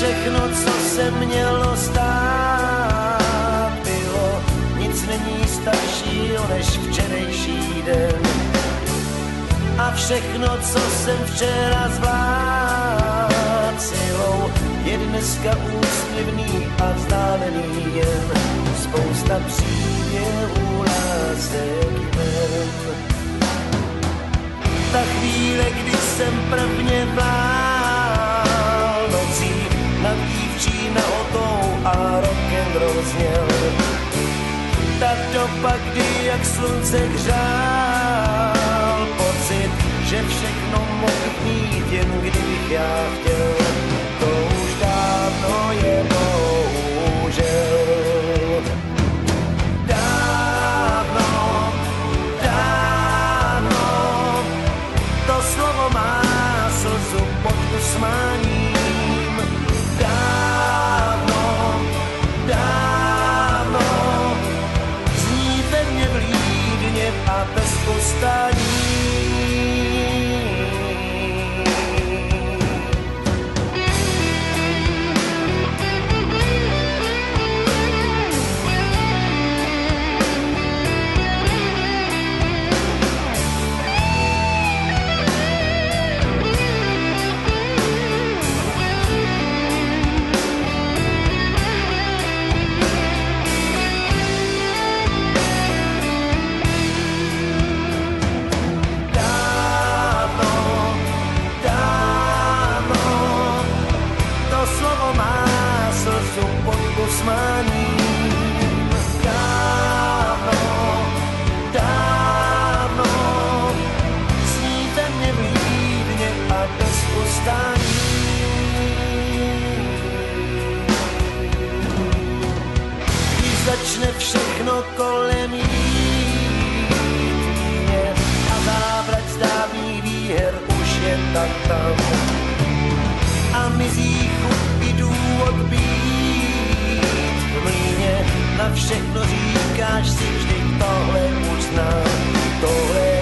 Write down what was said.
všechno, co se mělo stát, bylo. Nic není staršího než včerejší den. A všechno, co jsem včera zvládl silou, je dneska úsměvný a vzdálený jen. Spousta příběhů lásek ven. Ta chvíle, kdy jsem prvně vlál nocí nad dívčí nahotou a rock'n'roll zněl. Ta doba, kdy jak slunce hřál pocit, že všechno mohu mít, jen kdybych já chtěl. To už dávno je bohužel. Dávno, dávno, to slovo má slzu pod usmáním. Dávno, dávno, zní ve mně vlídně a bez ustání. Usmáním. Dávno, dávno, zní ve mně vlídně a bez ustání. Když začne všechno kolem jít a návrat z dávných výher už je tak tam a mizí chuť i důvod být. Na všechno říkáš si vždy, tohle už znám, tohle